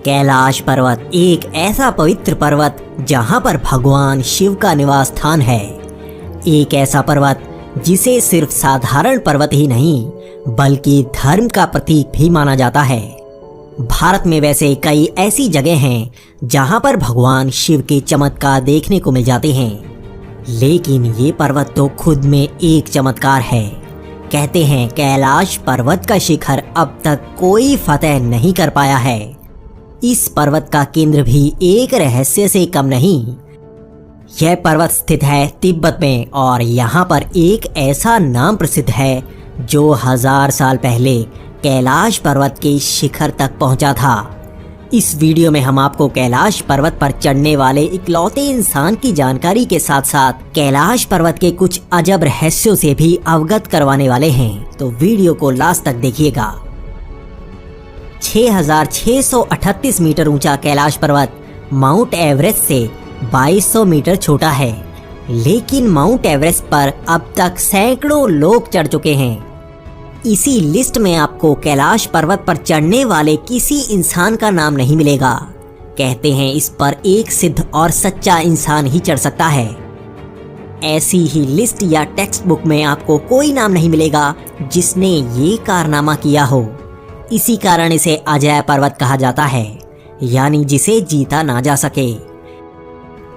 कैलाश पर्वत एक ऐसा पवित्र पर्वत जहां पर भगवान शिव का निवास स्थान है। एक ऐसा पर्वत जिसे सिर्फ साधारण पर्वत ही नहीं बल्कि धर्म का प्रतीक भी माना जाता है। भारत में वैसे कई ऐसी जगह हैं जहां पर भगवान शिव के चमत्कार देखने को मिल जाते हैं, लेकिन ये पर्वत तो खुद में एक चमत्कार है। कहते हैं कैलाश पर्वत का शिखर अब तक कोई फतेह नहीं कर पाया है। इस पर्वत का केंद्र भी एक रहस्य से कम नहीं। यह पर्वत स्थित है तिब्बत में और यहाँ पर एक ऐसा नाम प्रसिद्ध है जो 1000 साल पहले कैलाश पर्वत के शिखर तक पहुंचा था। इस वीडियो में हम आपको कैलाश पर्वत पर चढ़ने वाले इकलौते इंसान की जानकारी के साथ साथ कैलाश पर्वत के कुछ अजब रहस्यों से भी अवगत करवाने वाले हैं, तो वीडियो को लास्ट तक देखिएगा। 6638 मीटर ऊंचा कैलाश पर्वत माउंट एवरेस्ट से 2200 मीटर छोटा है, लेकिन माउंट एवरेस्ट पर अब तक सैकड़ों लोग चढ़ चुके हैं। इसी लिस्ट में आपको कैलाश पर्वत पर चढ़ने वाले किसी इंसान का नाम नहीं मिलेगा। कहते हैं इस पर एक सिद्ध और सच्चा इंसान ही चढ़ सकता है। ऐसी ही लिस्ट या टेक्स्ट बुक में आपको कोई नाम नहीं मिलेगा जिसने ये कारनामा किया हो। इसी कारण इसे अजय पर्वत कहा जाता है, यानी जिसे जीता ना जा सके।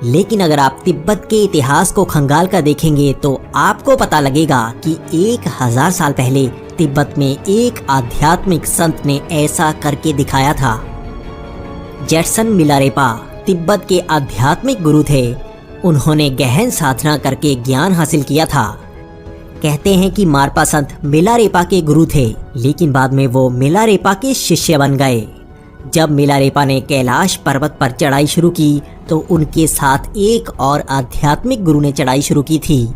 लेकिन अगर आप तिब्बत के इतिहास को खंगाल कर देखेंगे तो आपको पता लगेगा कि 1000 साल पहले तिब्बत में एक आध्यात्मिक संत ने ऐसा करके दिखाया था। जेटसन मिलारेपा तिब्बत के आध्यात्मिक गुरु थे। उन्होंने गहन साधना करके ज्ञान हासिल किया था। कहते हैं कि मारपा संत मिलारेपा के गुरु थे, लेकिन बाद में वो मिलारेपा के शिष्य बन गए। जब मिलारेपा ने कैलाश पर्वत पर चढ़ाई शुरू की तो उनके साथ एक और आध्यात्मिक गुरु ने चढ़ाई शुरू की थी।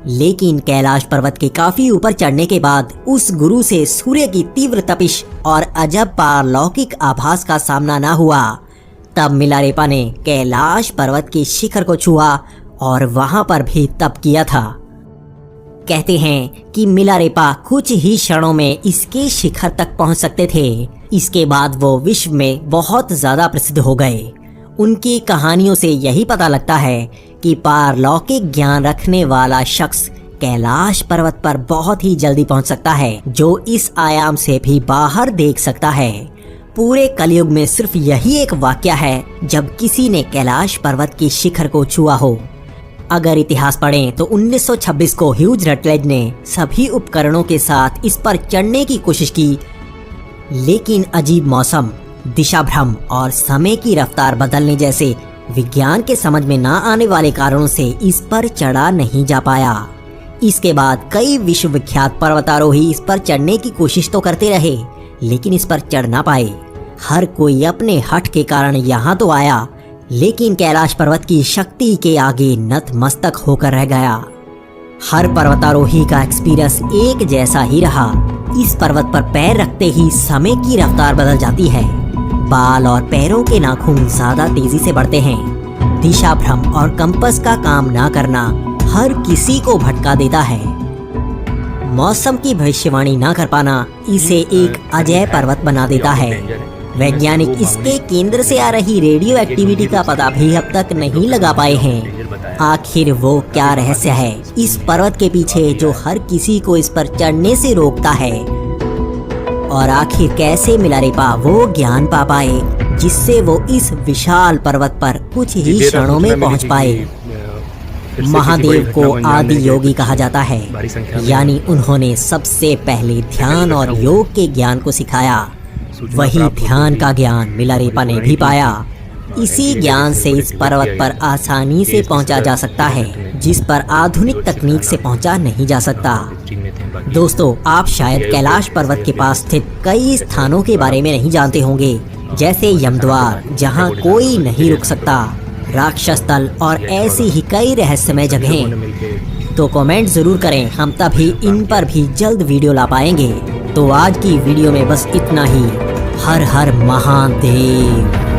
लेकिन कैलाश पर्वत के काफी ऊपर चढ़ने के बाद उस गुरु से सूर्य की तीव्र तपिश और अजब पारलौकिक आभास का सामना न हुआ। तब मिलारेपा ने कैलाश पर्वत के शिखर को छुआ और वहां पर भी तप किया था। कहते हैं कि मिलारेपा कुछ ही क्षणों में इसके शिखर तक पहुंच सकते थे। इसके बाद वो विश्व में बहुत ज्यादा प्रसिद्ध हो गए। उनकी कहानियों से यही पता लगता है कि पारलौकिक ज्ञान रखने वाला शख्स कैलाश पर्वत पर बहुत ही जल्दी पहुंच सकता है, जो इस आयाम से भी बाहर देख सकता है। पूरे कलयुग में सिर्फ यही एक वाकया है जब किसी ने कैलाश पर्वत के शिखर को छुआ हो। अगर इतिहास पढ़ें तो 1926 को ह्यूज रटलेज ने सभी उपकरणों के साथ इस पर चढ़ने की कोशिश की, लेकिन अजीब मौसम, दिशा भ्रम और समय की रफ्तार बदलने जैसे विज्ञान के समझ में ना आने वाले कारणों से इस पर चढ़ा नहीं जा पाया। इसके बाद कई विश्व विख्यात पर्वतारोही इस पर चढ़ने की कोशिश तो करते रहे, लेकिन इस पर चढ़ ना पाए। हर कोई अपने हठ के कारण यहाँ तो आया, लेकिन कैलाश पर्वत की शक्ति के आगे नतमस्तक होकर रह गया। हर पर्वतारोही का एक्सपीरियंस एक जैसा ही रहा। इस पर्वत पर पैर रखते ही समय की रफ्तार बदल जाती है। बाल और पैरों के नाखून ज्यादा तेजी से बढ़ते हैं। दिशा भ्रम और कंपास का काम ना करना हर किसी को भटका देता है। मौसम की भविष्यवाणी ना कर पाना इसे एक अजय पर्वत बना देता है। वैज्ञानिक इसके केंद्र से आ रही रेडियो एक्टिविटी का पता भी अब तक नहीं लगा पाए हैं। आखिर वो क्या रहस्य है इस पर्वत के पीछे जो हर किसी को इस पर चढ़ने से रोकता है, और आखिर कैसे मिलारेपा वो ज्ञान पा पाए जिससे वो इस विशाल पर्वत पर कुछ ही क्षणों में पहुंच पाए। महादेव को आदि योगी कहा जाता है, यानी उन्होंने सबसे पहले ध्यान और योग के ज्ञान को सिखाया। वही ध्यान का ज्ञान मिलारेपा ने भी पाया। इसी ज्ञान से इस पर्वत पर आसानी से पहुंचा जा सकता है, जिस पर आधुनिक तकनीक से पहुंचा नहीं जा सकता। दोस्तों, आप शायद कैलाश पर्वत के पास स्थित कई स्थानों के बारे में नहीं जानते होंगे, जैसे यमद्वार जहां कोई नहीं रुक सकता, राक्षस तल और ऐसी ही कई रहस्यमय जगहें। तो कमेंट जरूर करें, हम तभी इन पर भी जल्द वीडियो ला पाएंगे। तो आज की वीडियो में बस इतना ही। हर हर महादेव।